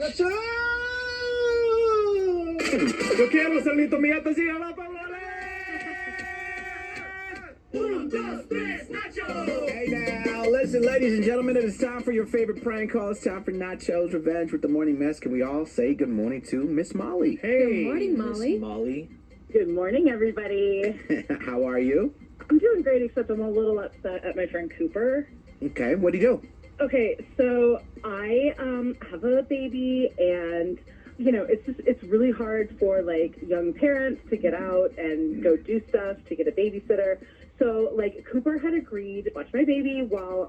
Yo quiero ser Lito Millate, siga la palabra. Hey now, listen, ladies and gentlemen, it is time for your favorite prank call. It's time for Nacho's Revenge with the Morning Mess. Can we all say good morning to Miss Molly? Hey, good morning, Molly. Miss Molly. Good morning, everybody. How are you? I'm doing great, except I'm a little upset at my friend Cooper. Okay, what do you do? Okay, so I have a baby, and you know, it's really hard for like young parents to get out and go do stuff, to get a babysitter. So like Cooper had agreed to watch my baby while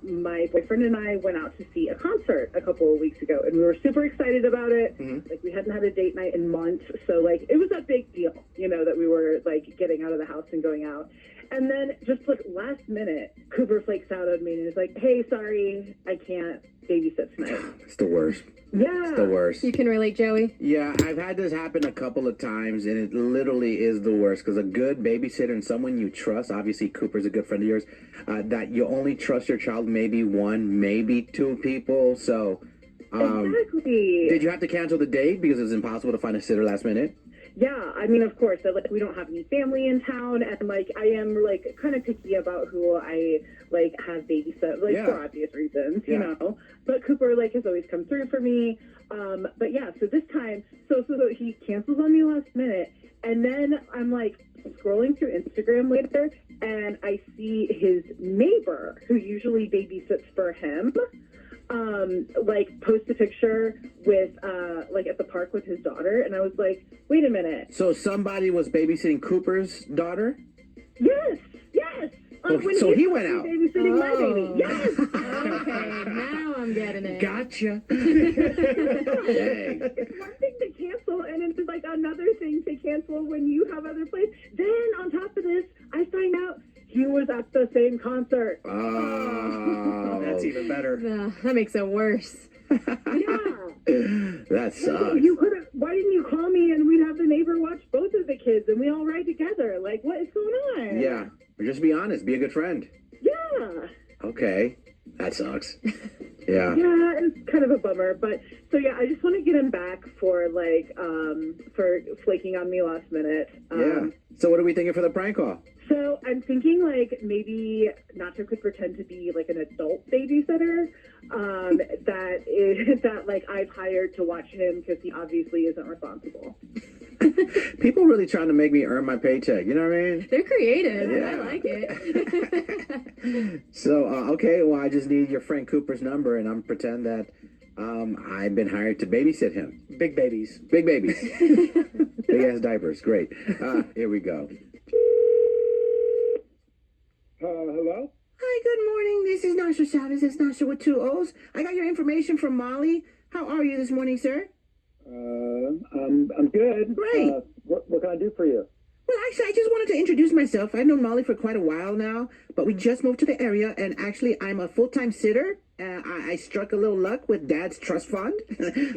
my boyfriend and I went out to see a concert a couple of weeks ago, and we were super excited about it. Like we hadn't had a date night in months, so like it was a big deal, you know, that we were like getting out of the house and going out. And then just like last minute, Cooper flakes out on me and is like, "Hey, sorry, I can't babysit tonight." It's the worst. Yeah. It's the worst. You can relate, Joey? Yeah, I've had this happen a couple of times, and it literally is the worst. Because a good babysitter and someone you trust, obviously Cooper's a good friend of yours, that you only trust your child maybe one, maybe two people. So, Exactly. did you have to cancel the date because it was impossible to find a sitter last minute? Yeah, I mean, of course, like we don't have any family in town, and like I am like kind of picky about who I like have babysit, like for obvious reasons, you know. But Cooper like has always come through for me. But yeah, so this time, so he cancels on me last minute, and then I'm like scrolling through Instagram later, and I see his neighbor who usually babysits for him. Like post a picture with like at the park with his daughter, and I was like, wait a minute. So somebody was babysitting Cooper's daughter? Yes. So he went out. Babysitting my baby. Yes. Okay, now I'm getting it. Gotcha. It's one thing to cancel, and it's like another thing to cancel when you have other plans. Then on top of this, I find out he was at the same concert. Oh, that's even better. That makes it worse. Yeah. That sucks. You could have. Why didn't you call me and we'd have the neighbor watch both of the kids and we all ride together? Like, what is going on? Yeah, or just be honest. Be a good friend. Yeah. Okay, that sucks. Yeah. Yeah, it's kind of a bummer, but so yeah, I just want to get him back for like for flaking on me last minute. Yeah. So what are we thinking for the prank call? So I'm thinking like maybe Nacho could pretend to be like an adult babysitter that like I've hired to watch him because he obviously isn't responsible. People really trying to make me earn my paycheck. You know what I mean? They're creative. Yeah. I like it. So okay, well I just need your friend Cooper's number, and I'm pretend that I've been hired to babysit him. Big babies. Big babies. Big ass diapers. Great. Here we go. Hello? Hi, good morning. This is Nasha Chavez. It's Nasha with two O's. I got your information from Molly. How are you this morning, sir? I'm good. Great. What can I do for you? Well, actually, I just wanted to introduce myself. I've known Molly for quite a while now, but we just moved to the area, and actually, I'm a full-time sitter. I struck a little luck with Dad's trust fund,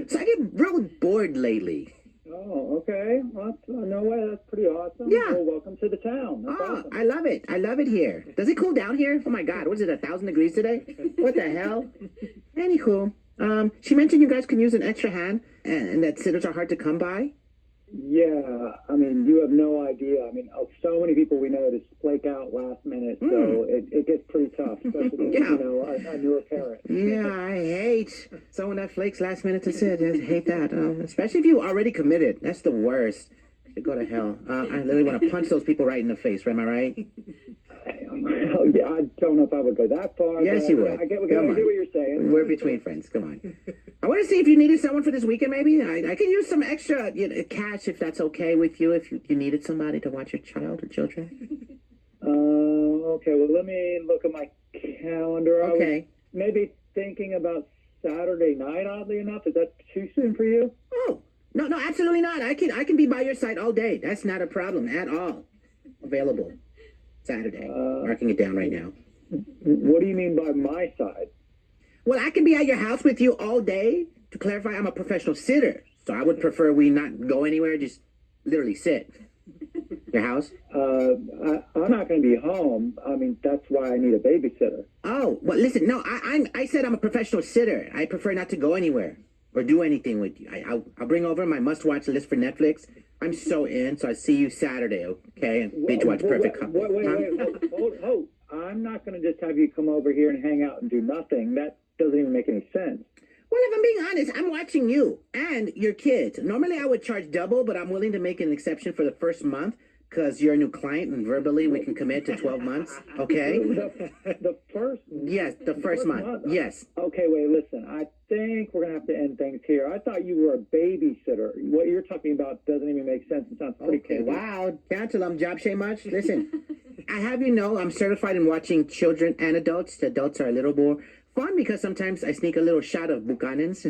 so I get real bored lately. Oh, okay. Well, no way. That's pretty awesome. Yeah. Well, welcome to the town. That's awesome. I love it. I love it here. Does it cool down here? Oh my God, what is it, 1,000 degrees today? What the hell? Anywho, she mentioned you guys can use an extra hand, and that sitters are hard to come by. Yeah, I mean, you have no idea. I mean, so many people we know just flake out last minute, so it gets pretty tough, especially Yeah. you know, a newer parent. Yeah, I hate someone that flakes last minute to sit. I hate that. Especially if you already committed. That's the worst. They go to hell. I literally want to punch those people right in the face. Am I right? Oh, yeah, I don't know if I would go that far. Yes, but you would. I get what Come on. you're saying. We're between friends. Come on. I want to see if you needed someone for this weekend, maybe. I can use some extra cash if that's okay with you, if you needed somebody to watch your child or children. Okay, well, let me look at my calendar. Okay. I was maybe thinking about Saturday night, oddly enough. Is that too soon for you? Oh, no, absolutely not. I can be by your side all day. That's not a problem at all. Available Saturday. Marking it down right now. What do you mean by my side? Well, I can be at your house with you all day. To clarify, I'm a professional sitter, so I would prefer we not go anywhere, just literally sit. Your house? I'm not going to be home. I mean, that's why I need a babysitter. Oh, well, listen, no, I said I'm a professional sitter. I prefer not to go anywhere. or do anything with you. I'll bring over my must-watch list for Netflix. I'm so in, so I see you Saturday, okay? And binge watch Perfect Couple. Wait, hold. I'm not going to just have you come over here and hang out and do nothing. That doesn't even make any sense. Well, if I'm being honest, I'm watching you and your kids. Normally, I would charge double, but I'm willing to make an exception for the first month because you're a new client and verbally we can commit to 12 months, okay? The first? Yes, the first month. Yes. Okay, wait, listen. I think we're going to have to end things here. I thought you were a babysitter. What you're talking about doesn't even make sense. It sounds pretty Okay, crazy. wow. Cancel them, job shame much? Listen, I have you know I'm certified in watching children and adults. The adults are a little more fun because sometimes I sneak a little shot of Buchanan's,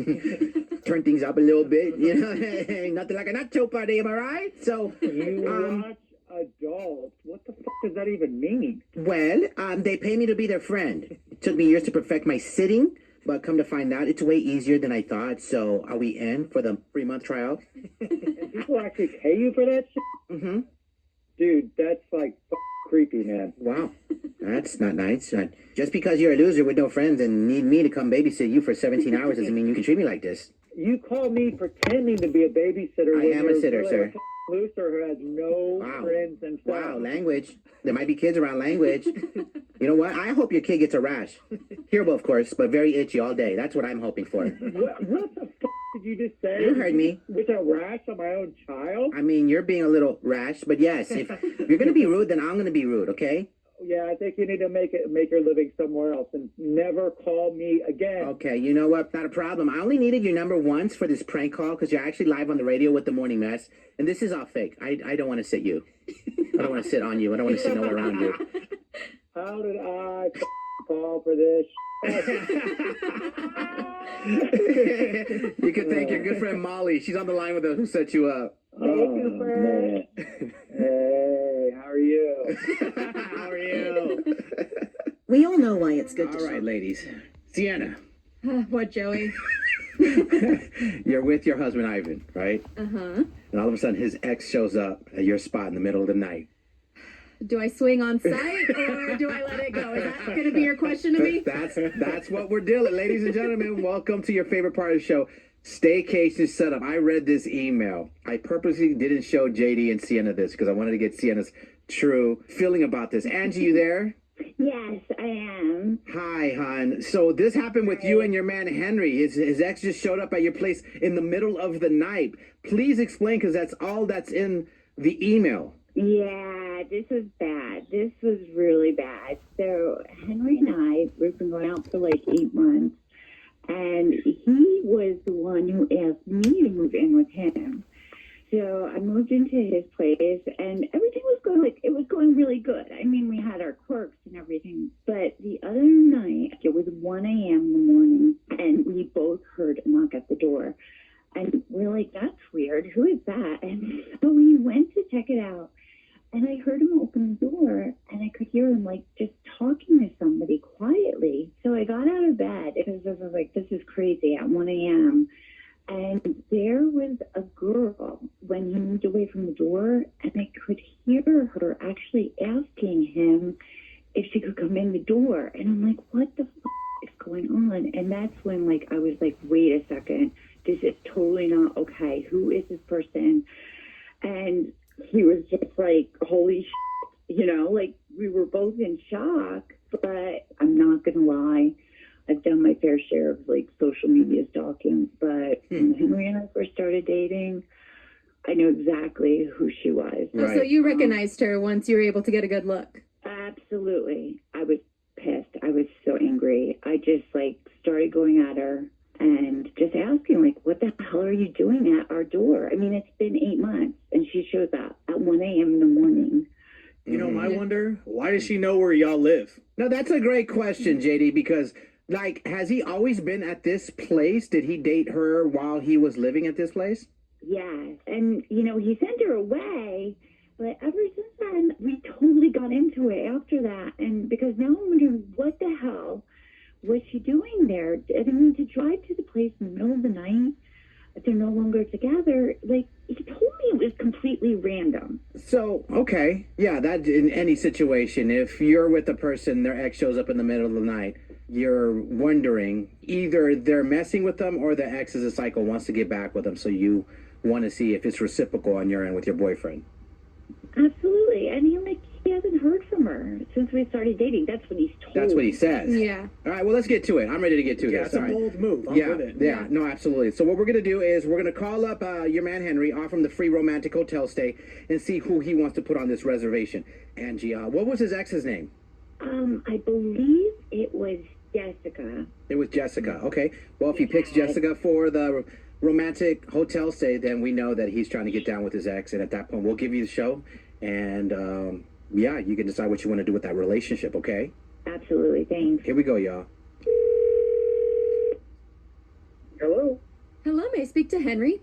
turn things up a little bit, you know, nothing like a nacho party, am I right? So, You watch adults? What the fuck does that even mean? well, they pay me to be their friend. It took me years to perfect my sitting, but come to find out, it's way easier than I thought. So, are we in for the 3-month trial? And people actually pay you for that shit? Mm-hmm. Dude, that's like creepy, man. Wow, that's not nice. Just because you're a loser with no friends and need me to come babysit you for 17 hours doesn't mean you can treat me like this. You call me pretending to be a babysitter. I when am a you're sitter, really sir. a loser who has no Wow. friends and stuff. Wow, language. There might be kids around language. You know what? I hope your kid gets a rash. Curable, of course, but very itchy all day. That's what I'm hoping for. What the fuck did you just say? You heard me. With a rash on my own child? I mean, you're being a little rash, but yes, if you're going to be rude, then I'm going to be rude, okay? Yeah, I think you need to make your living somewhere else and never call me again. Okay, you know what? Not a problem. I only needed your number once for this prank call because you're actually live on the radio with the morning mess. And this is all fake. I don't want to sit you. I don't want to sit on you. I don't want to sit nowhere around you. How did I fall for this? You can thank your good friend Molly. She's on the line with us who set you up. Man. Hey, how are you? How are you? We all know why it's good to All right, ladies. Sienna, What, Joey? you're with your husband Ivan, right? Uh-huh. And all of a sudden his ex shows up at your spot in the middle of the night. Do I swing on sight or do I let it go? Is that going to be your question to me? That's what we're dealing. Ladies and gentlemen, welcome to your favorite part of the show, Staycation Setup. I read this email. I purposely didn't show JD and Sienna this because I wanted to get Sienna's true feeling about this. Angie, you there? Yes, I am. Hi, hon. So this happened with you and your man Henry. His ex just showed up at your place in the middle of the night. Please explain, because that's all that's in the email. Yeah, this was bad. This was really bad. So Henry and I, we've been going out for like 8 months, and he was the one who asked me to move in with him. So I moved into his place, and everything was going really good. I mean, we had our quirks and everything, but the other night, it was 1 a.m. in the morning, and we both heard a knock at the door. And we're like, that's weird. Who is that? And so we went to check it out. And I heard him open the door, and I could hear him, like, just talking to somebody quietly. So I got out of bed because I was like, this is crazy at 1 a.m. And there was a girl when he moved away from the door, and I could hear her actually asking him if she could come in the door. And I'm like, what the f- is going on? And that's when, like, I was like, wait a second. This is totally not okay. Who is this person? And he was just like, holy shit, you know, like we were both in shock, but I'm not going to lie. I've done my fair share of like social media stalking, but when Henry and I first started dating, I knew exactly who she was. Oh, so you recognized her once you were able to get a good look. Absolutely. I was pissed. I was so angry. I just like started going at her and just asking, like, what the hell are you doing at our door? I mean, it's been 8 months, and she shows up at 1 a.m. in the morning. You know, I wonder, why does she know where y'all live? No, that's a great question, JD, because, like, has he always been at this place? Did he date her while he was living at this place? Yes. And, you know, he sent her away, but ever since then, we totally got into it after that. And because now I'm wondering, what the hell was she doing there? I mean, to drive to the place in the middle of the night, if they're no longer together, like, he told me it was completely random. So, okay. Yeah, that in any situation, if you're with a person, their ex shows up in the middle of the night, you're wondering either they're messing with them or the ex is a psycho, wants to get back with them. So you want to see if it's reciprocal on your end with your boyfriend. Absolutely. I mean, like, he hasn't heard from her since we started dating. That's what he's told. That's what he says. Yeah. All right, well, let's get to it. I'm ready to get to Yeah, this. it's a All right. bold move. I'm Yeah, with it. yeah, no, absolutely. So what we're gonna do is we're gonna call up your man Henry, offer him the free romantic hotel stay, and see who he wants to put on this reservation. Angie, what was his ex's name? I believe it was Jessica. It was Jessica. Okay. Well, if he picks Jessica for the romantic hotel stay, then we know that he's trying to get down with his ex, and at that point, we'll give you the show, and yeah, you can decide what you want to do with that relationship. Okay. Absolutely. Thanks. Here we go, y'all. Hello, Hello, may I speak to Henry?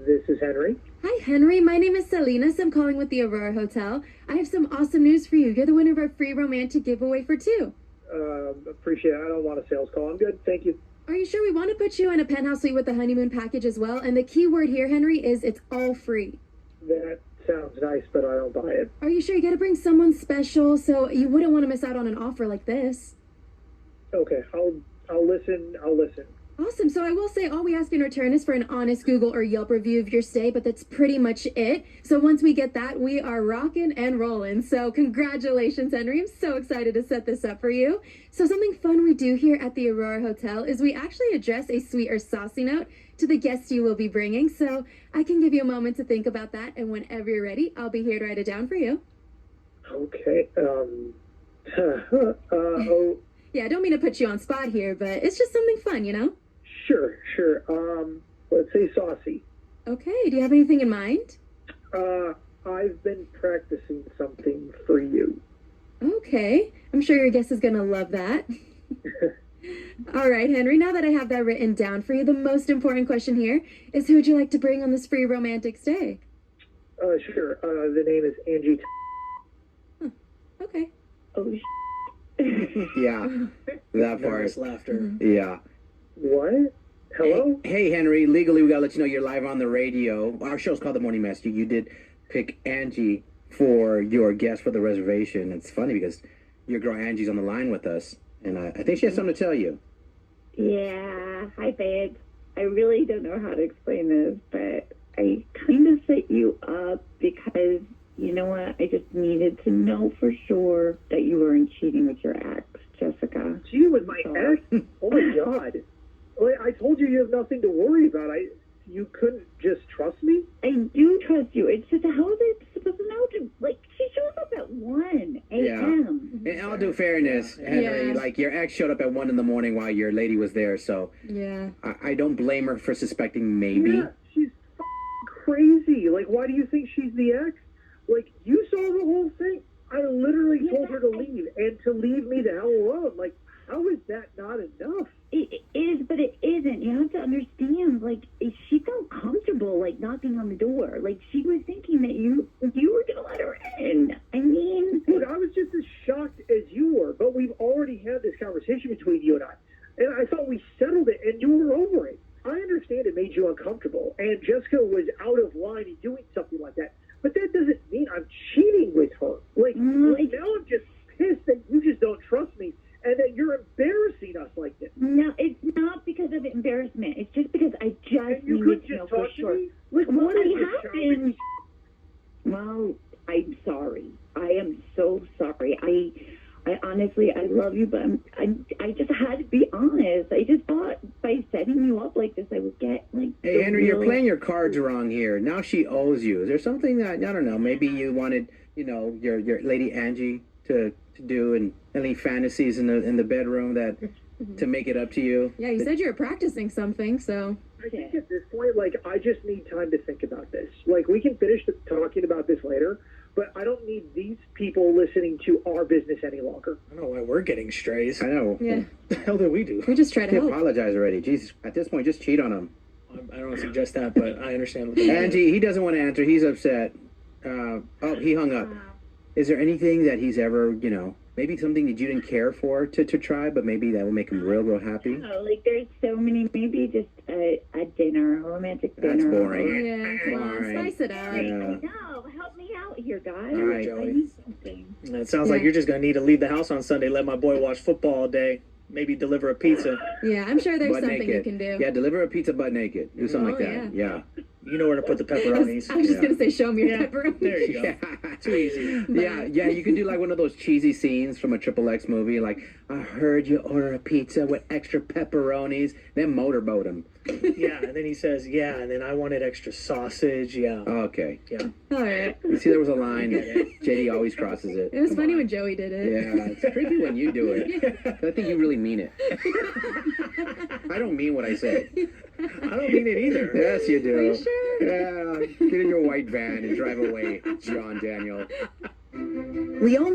this is Henry. Hi, Henry. My name is Salinas. I'm calling with the Aurora Hotel. I have some awesome news for you. You're the winner of our free romantic giveaway for two. Appreciate it. I don't want a sales call. I'm good. Thank you. Are you sure? We want to put you in a penthouse suite with the honeymoon package as well. And the key word here, Henry, is it's all free. That sounds nice, but I don't buy it. Are you sure? You got to bring someone special, so you wouldn't want to miss out on an offer like this. Okay, I'll listen. I'll listen. Awesome. So I will say all we ask in return is for an honest Google or Yelp review of your stay, but that's pretty much it. So once we get that, we are rocking and rolling. So congratulations, Henry. I'm so excited to set this up for you. So something fun we do here at the Aurora Hotel is we actually address a sweet or saucy note to the guests you will be bringing. So I can give you a moment to think about that, and whenever you're ready, I'll be here to write it down for you. Okay. Yeah, I don't mean to put you on spot here, but it's just something fun, you know? Sure. Let's say saucy. Okay, do you have anything in mind? I've been practicing something for you. Okay, I'm sure your guest is gonna love that. All right, Henry, now that I have that written down for you, the most important question here is who would you like to bring on this free romantic stay? Sure. The name is Angie. Okay. Oh, Yeah, that part. Nervous laughter. Yeah. What? Hello? Hey, Henry, legally we gotta let you know you're live on the radio. Our show's called The Morning Mess. You did pick Angie for your guest for the reservation. It's funny because your girl Angie's on the line with us, and I think she has something to tell you. yeah. Hi, babe. I really don't know how to explain this, but I kind of set you up because, you know what? I just needed to know for sure that you weren't cheating with your ex, Jessica. Gee, with my ex? Oh my God. I told you have nothing to worry about. You couldn't just trust me? I do trust you. It's just, how is it supposed to know? Like, she shows up at 1 a.m. And I'll do fairness, Henry. Yeah. Like, your ex showed up at 1 in the morning while your lady was there, so Yeah. I don't blame her for suspecting maybe. Yeah, she's crazy. Like, why do you think she's the ex? Like, you saw the whole thing. I literally told her to leave and to leave me the hell alone. Like, how is that not enough? It is, but it isn't. You have to understand, like, she felt comfortable, like, knocking on the door. Like, she was thinking that you were going to let her in. I mean... Look, I was just as shocked as you were, but we've already had this conversation between you and I. And I thought we settled it, and you were over it. I understand it made you uncomfortable, and Jessica was out of line in doing something like that. But that doesn't mean I'm cheating with her. Like now I'm just pissed that you just don't trust me and that you're embarrassing us like this. No, it's not because of embarrassment. It's just because I just And you needed could to know just for talk to sure. me? Like, Well, what is I this have childish been. Well, I'm sorry. I am so sorry. I honestly, I love you, but I just had to be honest. I just thought by setting you up like this, I would get like. Hey, the Henry, you're real- playing your cards wrong here. Now she owes you. Is there something that, I don't know, maybe you wanted, your lady Angie to do, and any fantasies in the bedroom that to make it up to you? Yeah, you said you were practicing something, so. I think at this point, like, I just need time to think about this. Like, we can finish talking about this later, but I don't need these people listening to our business any longer. I don't know why we're getting strays. I know. Yeah. What the hell did we do? We just try to He help. apologized already. Jesus, at this point, just cheat on him. I don't want to suggest that, but I understand what they're Angie, he doesn't want to answer. He's upset. He hung up. Is there anything that he's ever, maybe something that you didn't care for to try, but maybe that will make him real, real happy? Oh, like there's so many. Maybe just a dinner, a romantic dinner. That's boring. Yeah, come on, Boring. spice it up. I Yeah. know. Help me out here, guys. All right. I need something. It sounds like Yeah. you're just going to need to leave the house on Sunday, let my boy watch football all day. Maybe deliver a pizza. Yeah, I'm sure there's butt something naked. you can do. Yeah, deliver a pizza butt naked. Do something like Oh, that. Yeah. You know where to put the pepperonis. I was just Yeah. gonna say, show me your Yeah, pepperoni. there you go. Yeah. Too easy. Yeah, you can do like one of those cheesy scenes from a Triple X movie, like, I heard you order a pizza with extra pepperonis, then motorboat him. Yeah, and then he says, yeah, and then I wanted extra sausage. Yeah. Okay. Yeah. All right. You see, there was a line. JD always crosses it. It was funny when Joey did it. Yeah, it's creepy when you do it. I think you really mean it. I don't mean what I say. I don't mean it either. Yes, you do. Are you sure? Yeah, get in your white van and drive away, John Daniel. We all know.